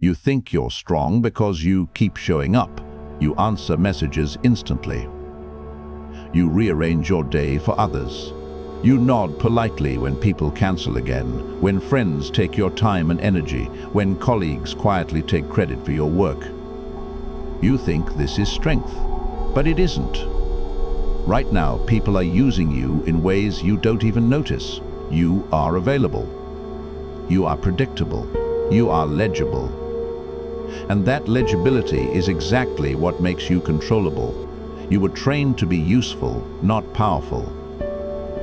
You think you're strong because you keep showing up. You answer messages instantly. You rearrange your day for others. You nod politely when people cancel again, when friends take your time and energy, when colleagues quietly take credit for your work. You think this is strength, but it isn't. Right now, people are using you in ways you don't even notice. You are available. You are predictable. You are legible. And that legibility is exactly what makes you controllable. You were trained to be useful, not powerful.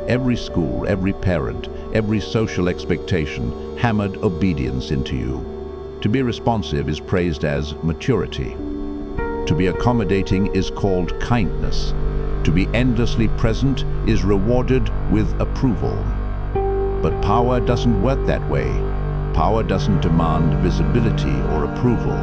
Every school, every parent, every social expectation hammered obedience into you. To be responsive is praised as maturity. To be accommodating is called kindness. To be endlessly present is rewarded with approval. But power doesn't work that way. Power doesn't demand visibility or approval.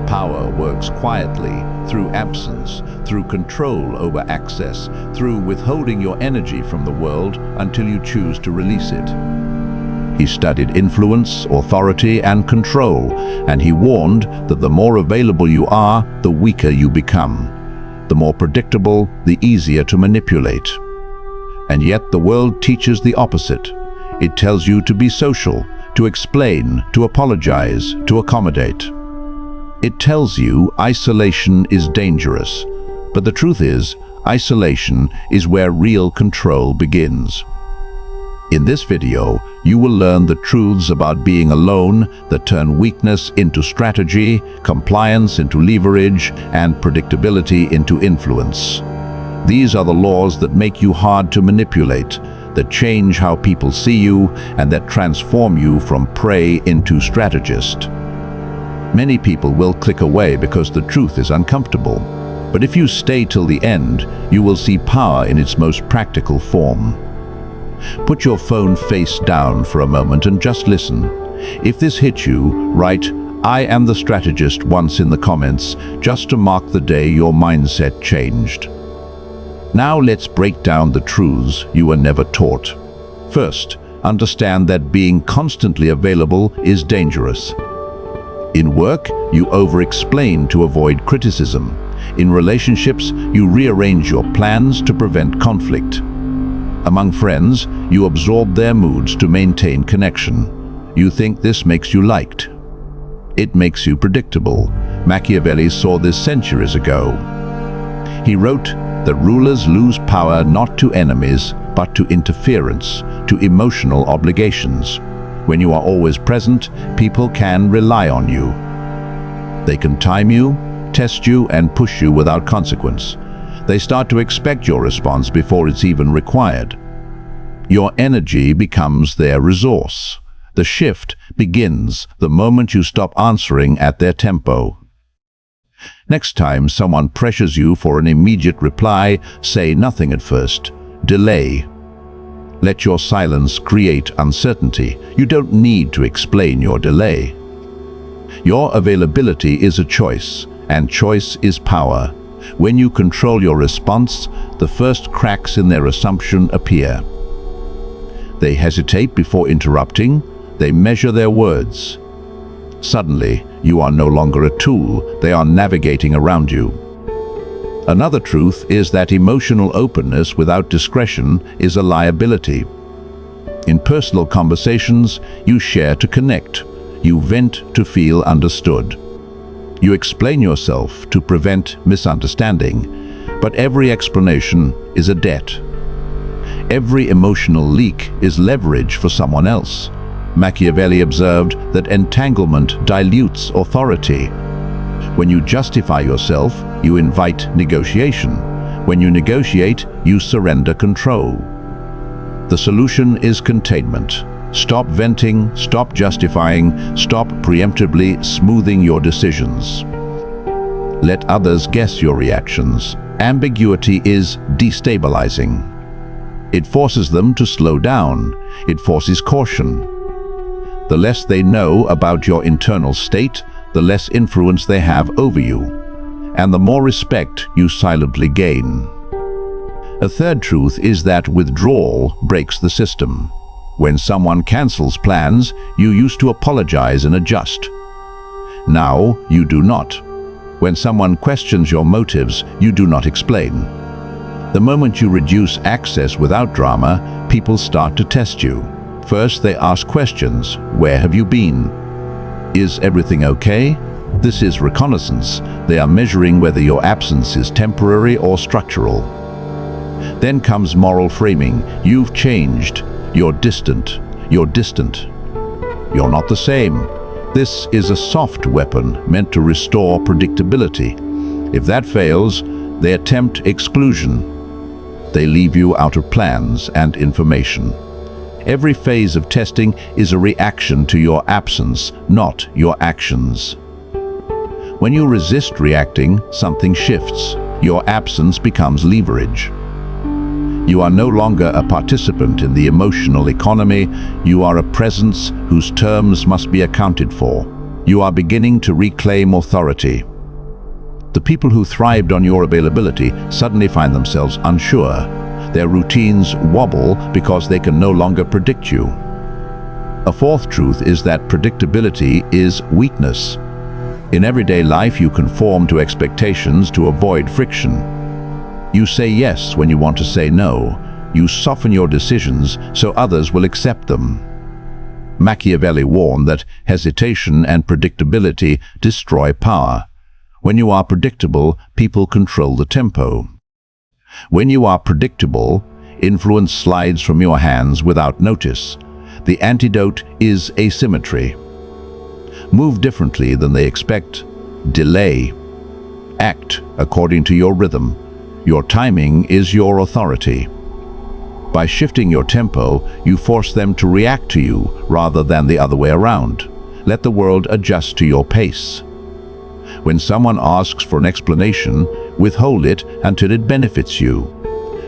Power works quietly, through absence, through control over access, through withholding your energy from the world until you choose to release it. He studied influence, authority, and control, and he warned that the more available you are, the weaker you become. The more predictable, the easier to manipulate. And yet the world teaches the opposite. It tells you to be social, to explain, to apologize, to accommodate. It tells you isolation is dangerous, but the truth is, isolation is where real control begins. In this video, you will learn the truths about being alone that turn weakness into strategy, compliance into leverage, and predictability into influence. These are the laws that make you hard to manipulate, that change how people see you, and that transform you from prey into strategist. Many people will click away because the truth is uncomfortable. But if you stay till the end, you will see power in its most practical form. Put your phone face down for a moment and just listen. If this hits you, write, "I am the strategist" once in the comments, just to mark the day your mindset changed. Now let's break down the truths you were never taught. First, understand that being constantly available is dangerous. In work, you over-explain to avoid criticism. In relationships, you rearrange your plans to prevent conflict. Among friends, you absorb their moods to maintain connection. You think this makes you liked. It makes you predictable. Machiavelli saw this centuries ago. He wrote that rulers lose power not to enemies, but to interference, to emotional obligations. When you are always present, people can rely on you. They can time you, test you, and push you without consequence. They start to expect your response before it's even required. Your energy becomes their resource. The shift begins the moment you stop answering at their tempo. Next time someone pressures you for an immediate reply, say nothing at first. Delay. Let your silence create uncertainty. You don't need to explain your delay. Your availability is a choice, and choice is power. When you control your response, the first cracks in their assumption appear. They hesitate before interrupting. They measure their words. Suddenly, you are no longer a tool. They are navigating around you. Another truth is that emotional openness without discretion is a liability. In personal conversations, you share to connect. You vent to feel understood. You explain yourself to prevent misunderstanding, but every explanation is a debt. Every emotional leak is leverage for someone else. Machiavelli observed that entanglement dilutes authority. When you justify yourself, you invite negotiation. When you negotiate, you surrender control. The solution is containment. Stop venting, stop justifying, stop preemptively smoothing your decisions. Let others guess your reactions. Ambiguity is destabilizing. It forces them to slow down. It forces caution. The less they know about your internal state, the less influence they have over you, and the more respect you silently gain. A third truth is that withdrawal breaks the system. When someone cancels plans, you used to apologize and adjust. Now you do not. When someone questions your motives, you do not explain. The moment you reduce access without drama, people start to test you. First, they ask questions. Where have you been? Is everything okay? This is reconnaissance. They are measuring whether your absence is temporary or structural. Then comes moral framing. You've changed. You're distant. You're distant. You're not the same. This is a soft weapon meant to restore predictability. If that fails, they attempt exclusion. They leave you out of plans and information. Every phase of testing is a reaction to your absence, not your actions. When you resist reacting, something shifts. Your absence becomes leverage. You are no longer a participant in the emotional economy. You are a presence whose terms must be accounted for. You are beginning to reclaim authority. The people who thrived on your availability suddenly find themselves unsure. Their routines wobble because they can no longer predict you. A fourth truth is that predictability is weakness. In everyday life, you conform to expectations to avoid friction. You say yes when you want to say no. You soften your decisions so others will accept them. Machiavelli warned that hesitation and predictability destroy power. When you are predictable, people control the tempo. When you are predictable, influence slides from your hands without notice. The antidote is asymmetry. Move differently than they expect. Delay. Act according to your rhythm. Your timing is your authority. By shifting your tempo, you force them to react to you rather than the other way around. Let the world adjust to your pace. When someone asks for an explanation, withhold it until it benefits you.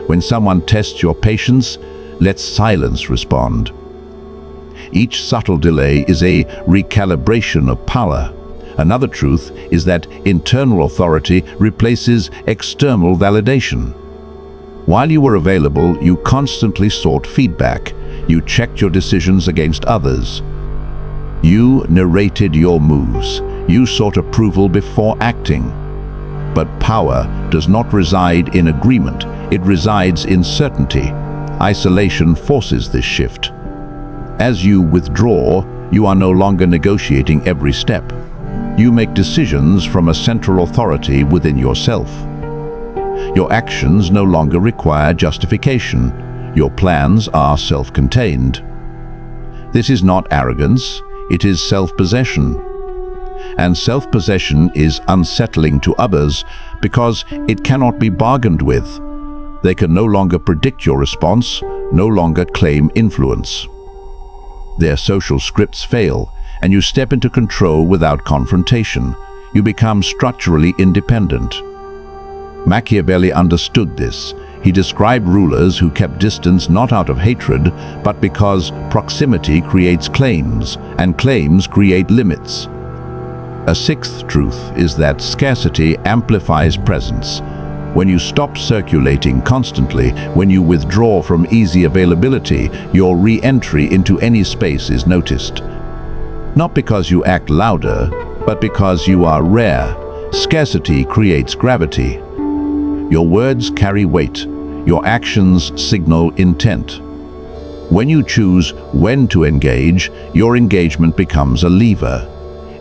When someone tests your patience, let silence respond. Each subtle delay is a recalibration of power. Another truth is that internal authority replaces external validation. While you were available, you constantly sought feedback. You checked your decisions against others. You narrated your moves. You sought approval before acting. But power does not reside in agreement. It resides in certainty. Isolation forces this shift. As you withdraw, you are no longer negotiating every step. You make decisions from a central authority within yourself. Your actions no longer require justification. Your plans are self-contained. This is not arrogance, it is self-possession. And self-possession is unsettling to others because it cannot be bargained with. They can no longer predict your response, no longer claim influence. Their social scripts fail, and you step into control without confrontation. You become structurally independent. Machiavelli understood this. He described rulers who kept distance not out of hatred, but because proximity creates claims, and claims create limits. A sixth truth is that scarcity amplifies presence. When you stop circulating constantly, when you withdraw from easy availability, your re-entry into any space is noticed. Not because you act louder, but because you are rare. Scarcity creates gravity. Your words carry weight. Your actions signal intent. When you choose when to engage, your engagement becomes a lever.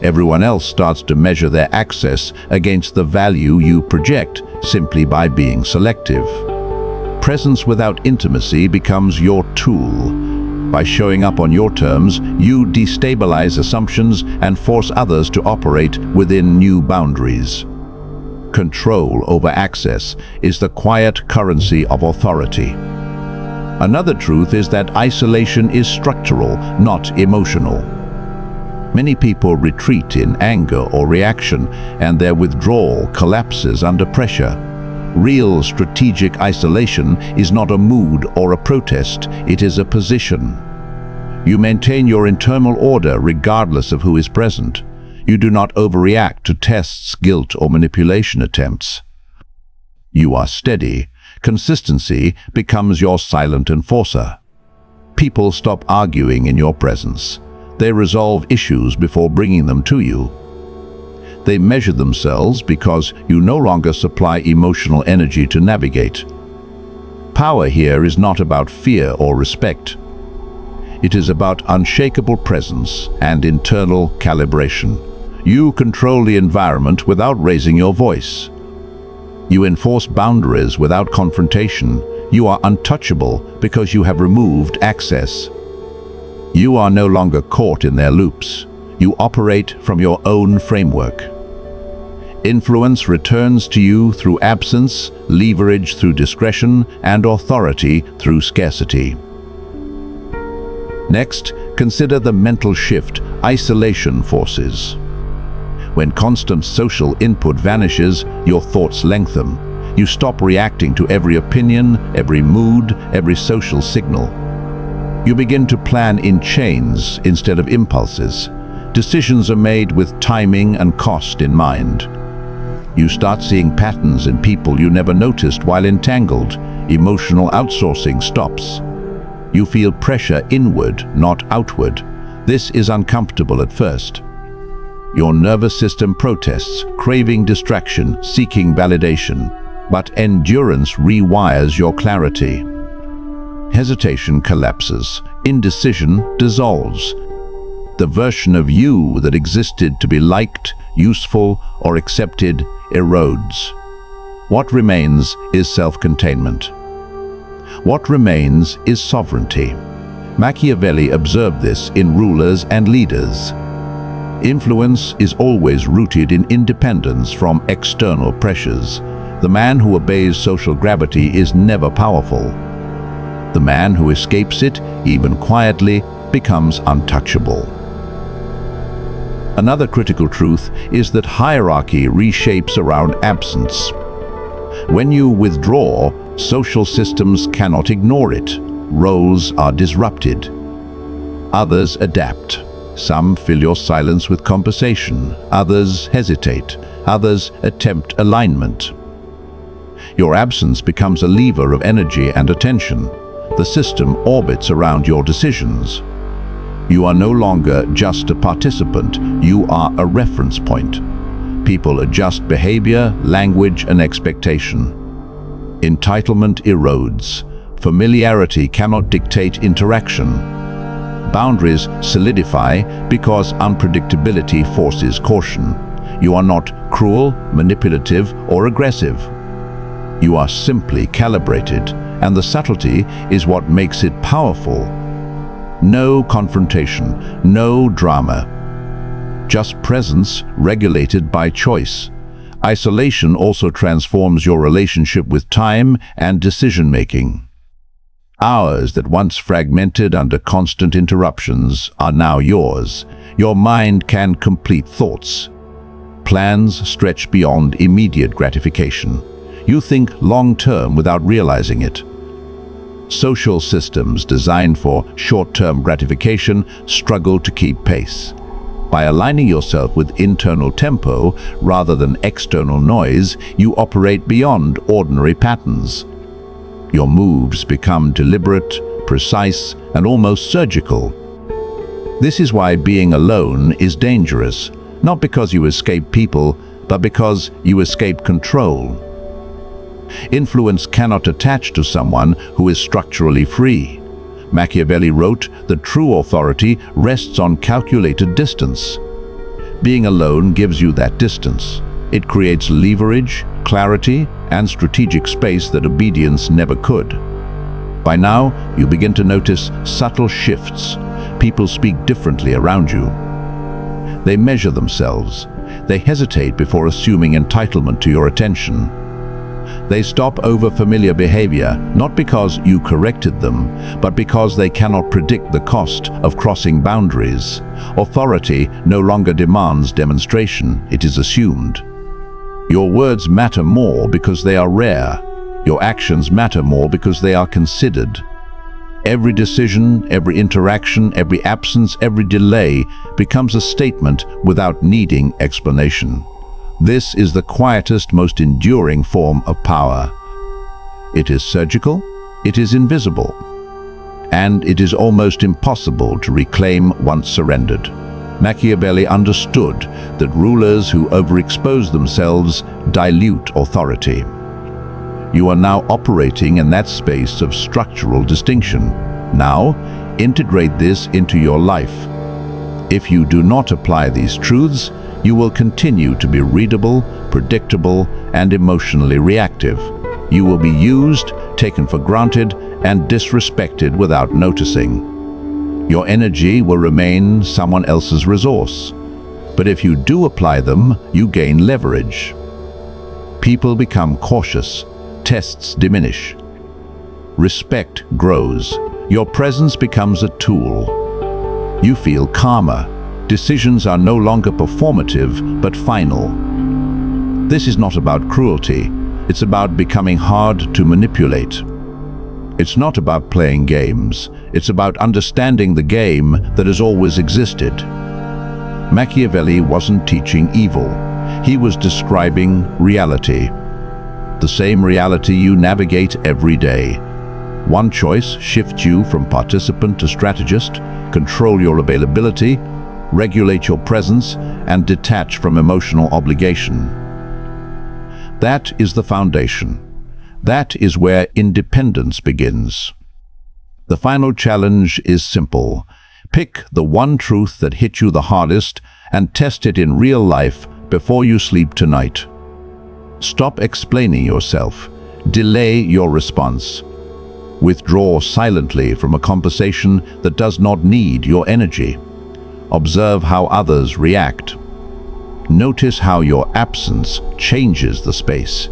Everyone else starts to measure their access against the value you project simply by being selective. Presence without intimacy becomes your tool. By showing up on your terms, you destabilize assumptions and force others to operate within new boundaries. Control over access is the quiet currency of authority. Another truth is that isolation is structural, not emotional. Many people retreat in anger or reaction, and their withdrawal collapses under pressure. Real strategic isolation is not a mood or a protest, it is a position. You maintain your internal order regardless of who is present. You do not overreact to tests, guilt, or manipulation attempts. You are steady. Consistency becomes your silent enforcer. People stop arguing in your presence. They resolve issues before bringing them to you. They measure themselves because you no longer supply emotional energy to navigate. Power here is not about fear or respect. It is about unshakable presence and internal calibration. You control the environment without raising your voice. You enforce boundaries without confrontation. You are untouchable because you have removed access. You are no longer caught in their loops. You operate from your own framework. Influence returns to you through absence, leverage through discretion, and authority through scarcity. Next, consider the mental shift isolation forces. When constant social input vanishes, your thoughts lengthen. You stop reacting to every opinion, every mood, every social signal. You begin to plan in chains instead of impulses. Decisions are made with timing and cost in mind. You start seeing patterns in people you never noticed while entangled. Emotional outsourcing stops. You feel pressure inward, not outward. This is uncomfortable at first. Your nervous system protests, craving distraction, seeking validation. But endurance rewires your clarity. Hesitation collapses. Indecision dissolves. The version of you that existed to be liked, useful, or accepted erodes. What remains is self-containment. What remains is sovereignty. Machiavelli observed this in rulers and leaders. Influence is always rooted in independence from external pressures. The man who obeys social gravity is never powerful. The man who escapes it, even quietly, becomes untouchable. Another critical truth is that hierarchy reshapes around absence. When you withdraw, social systems cannot ignore it. Roles are disrupted. Others adapt. Some fill your silence with conversation. Others hesitate. Others attempt alignment. Your absence becomes a lever of energy and attention. The system orbits around your decisions. You are no longer just a participant, you are a reference point. People adjust behavior, language, and expectation. Entitlement erodes. Familiarity cannot dictate interaction. Boundaries solidify because unpredictability forces caution. You are not cruel, manipulative, or aggressive. You are simply calibrated, and the subtlety is what makes it powerful. No confrontation, no drama. Just presence regulated by choice. Isolation also transforms your relationship with time and decision-making. Hours that once fragmented under constant interruptions are now yours. Your mind can complete thoughts. Plans stretch beyond immediate gratification. You think long-term without realizing it. Social systems designed for short-term gratification struggle to keep pace. By aligning yourself with internal tempo rather than external noise, you operate beyond ordinary patterns. Your moves become deliberate, precise, and almost surgical. This is why being alone is dangerous, not because you escape people, but because you escape control. Influence cannot attach to someone who is structurally free. Machiavelli wrote that true authority rests on calculated distance. Being alone gives you that distance. It creates leverage, clarity, and strategic space that obedience never could. By now, you begin to notice subtle shifts. People speak differently around you. They measure themselves. They hesitate before assuming entitlement to your attention. They stop over familiar behavior, not because you corrected them, but because they cannot predict the cost of crossing boundaries. Authority no longer demands demonstration, it is assumed. Your words matter more because they are rare. Your actions matter more because they are considered. Every decision, every interaction, every absence, every delay becomes a statement without needing explanation. This is the quietest, most enduring form of power. It is surgical, it is invisible, and it is almost impossible to reclaim once surrendered. Machiavelli understood that rulers who overexpose themselves dilute authority. You are now operating in that space of structural distinction. Now, integrate this into your life. If you do not apply these truths, you will continue to be readable, predictable, and emotionally reactive. You will be used, taken for granted, and disrespected without noticing. Your energy will remain someone else's resource. But if you do apply them, you gain leverage. People become cautious, tests diminish. Respect grows. Your presence becomes a tool. You feel calmer. Decisions are no longer performative, but final. This is not about cruelty. It's about becoming hard to manipulate. It's not about playing games. It's about understanding the game that has always existed. Machiavelli wasn't teaching evil. He was describing reality. The same reality you navigate every day. One choice shifts you from participant to strategist, control your availability, regulate your presence, and detach from emotional obligation. That is the foundation. That is where independence begins. The final challenge is simple. Pick the one truth that hit you the hardest and test it in real life before you sleep tonight. Stop explaining yourself. Delay your response. Withdraw silently from a conversation that does not need your energy. Observe how others react. Notice how your absence changes the space.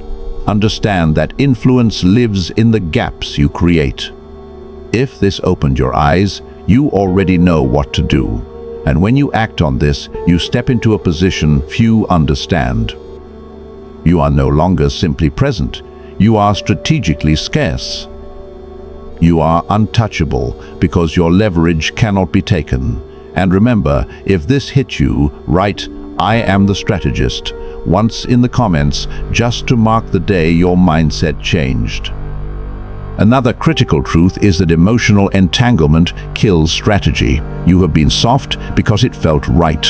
Understand that influence lives in the gaps you create. If this opened your eyes, you already know what to do. And when you act on this, you step into a position few understand. You are no longer simply present. You are strategically scarce. You are untouchable because your leverage cannot be taken. And remember, if this hit you, write, "I am the strategist," once in the comments, just to mark the day your mindset changed. Another critical truth is that emotional entanglement kills strategy. You have been soft because it felt right.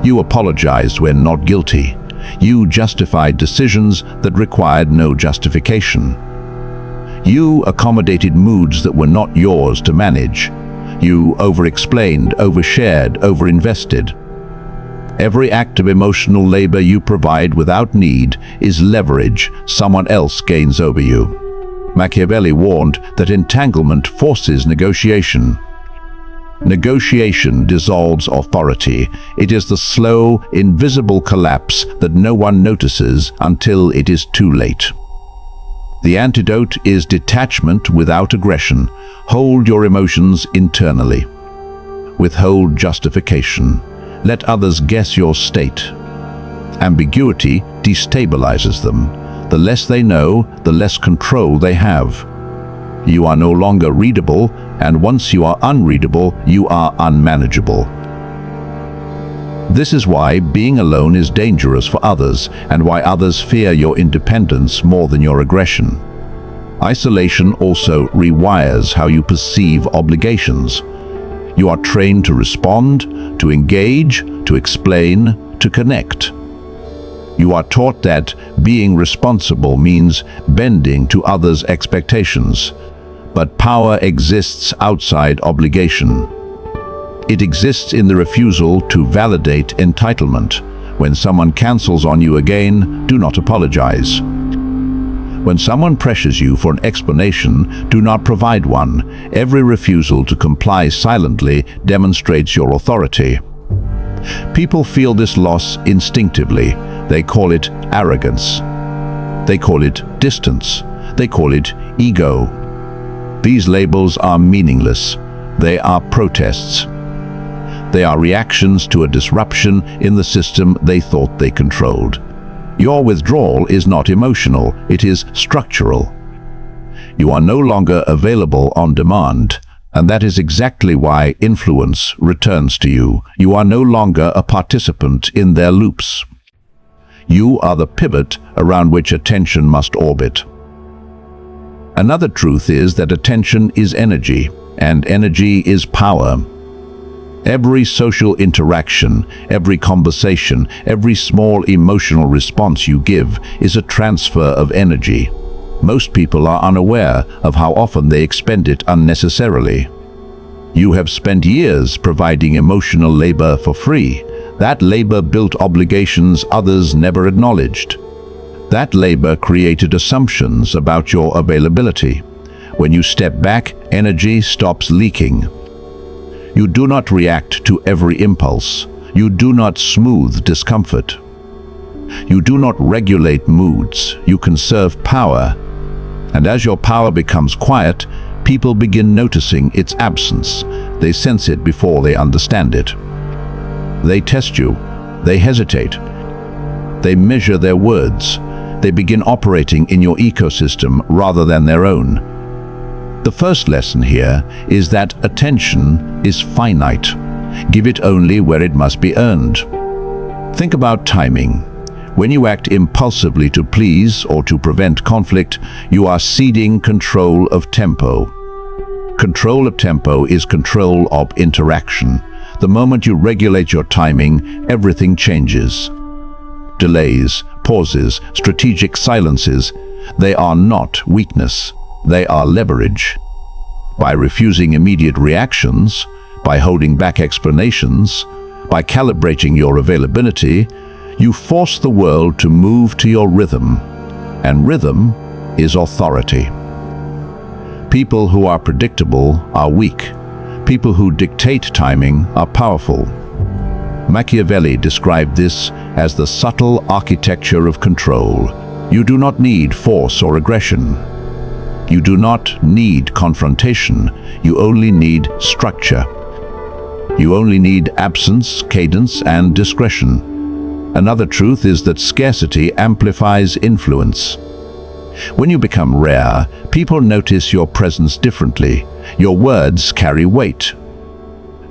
You apologized when not guilty. You justified decisions that required no justification. You accommodated moods that were not yours to manage. You over-explained, overshared, over-invested. Every act of emotional labor you provide without need is leverage someone else gains over you. Machiavelli warned that entanglement forces negotiation. Negotiation dissolves authority. It is the slow, invisible collapse that no one notices until it is too late. The antidote is detachment without aggression. Hold your emotions internally. Withhold justification. Let others guess your state. Ambiguity destabilizes them. The less they know, the less control they have. You are no longer readable, and once you are unreadable, you are unmanageable. This is why being alone is dangerous for others, and why others fear your independence more than your aggression. Isolation also rewires how you perceive obligations. You are trained to respond, to engage, to explain, to connect. You are taught that being responsible means bending to others' expectations. But power exists outside obligation. It exists in the refusal to validate entitlement. When someone cancels on you again, do not apologize. When someone pressures you for an explanation, do not provide one. Every refusal to comply silently demonstrates your authority. People feel this loss instinctively. They call it arrogance. They call it distance. They call it ego. These labels are meaningless. They are protests. They are reactions to a disruption in the system they thought they controlled. Your withdrawal is not emotional, it is structural. You are no longer available on demand, and that is exactly why influence returns to you. You are no longer a participant in their loops. You are the pivot around which attention must orbit. Another truth is that attention is energy, and energy is power. Every social interaction, every conversation, every small emotional response you give is a transfer of energy. Most people are unaware of how often they expend it unnecessarily. You have spent years providing emotional labor for free. That labor built obligations others never acknowledged. That labor created assumptions about your availability. When you step back, energy stops leaking. You do not react to every impulse. You do not smooth discomfort. You do not regulate moods. You conserve power. And as your power becomes quiet, people begin noticing its absence. They sense it before they understand it. They test you. They hesitate. They measure their words. They begin operating in your ecosystem rather than their own. The first lesson here is that attention is finite. Give it only where it must be earned. Think about timing. When you act impulsively to please or to prevent conflict, you are ceding control of tempo. Control of tempo is control of interaction. The moment you regulate your timing, everything changes. Delays, pauses, strategic silences, they are not weakness. They are leverage. By refusing immediate reactions, by holding back explanations, by calibrating your availability, you force the world to move to your rhythm. And rhythm is authority. People who are predictable are weak. People who dictate timing are powerful. Machiavelli described this as the subtle architecture of control. You do not need force or aggression. You do not need confrontation. You only need structure. You only need absence, cadence, and discretion. Another truth is that scarcity amplifies influence. When you become rare, people notice your presence differently. Your words carry weight.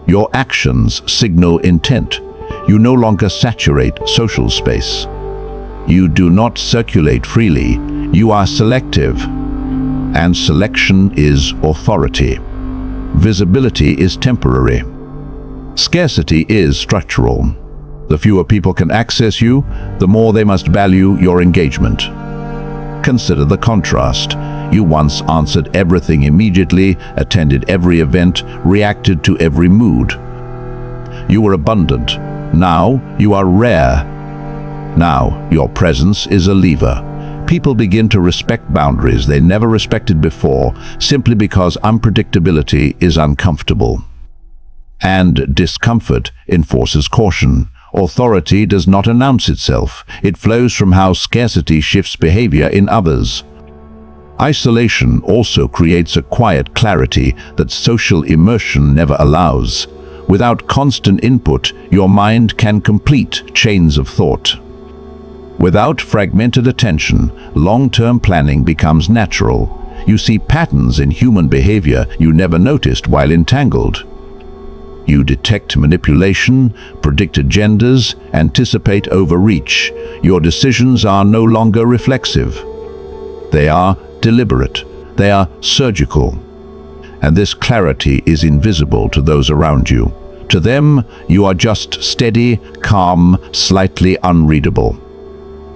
Your actions signal intent. You no longer saturate social space. You do not circulate freely. You are selective. And selection is authority. Visibility is temporary. Scarcity is structural. The fewer people can access you, the more they must value your engagement. Consider the contrast. You once answered everything immediately, attended every event, reacted to every mood. You were abundant. Now you are rare. Now your presence is a lever. People begin to respect boundaries they never respected before, simply because unpredictability is uncomfortable. And discomfort enforces caution. Authority does not announce itself. It flows from how scarcity shifts behavior in others. Isolation also creates a quiet clarity that social immersion never allows. Without constant input, your mind can complete chains of thought. Without fragmented attention, long-term planning becomes natural. You see patterns in human behavior you never noticed while entangled. You detect manipulation, predict agendas, anticipate overreach. Your decisions are no longer reflexive. They are deliberate. They are surgical. And this clarity is invisible to those around you. To them, you are just steady, calm, slightly unreadable.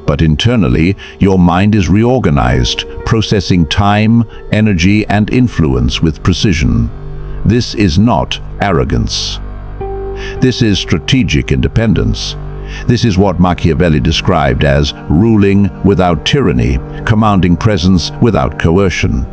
But internally, your mind is reorganized, processing time, energy, and influence with precision. This is not arrogance. This is strategic independence. This is what Machiavelli described as ruling without tyranny, commanding presence without coercion.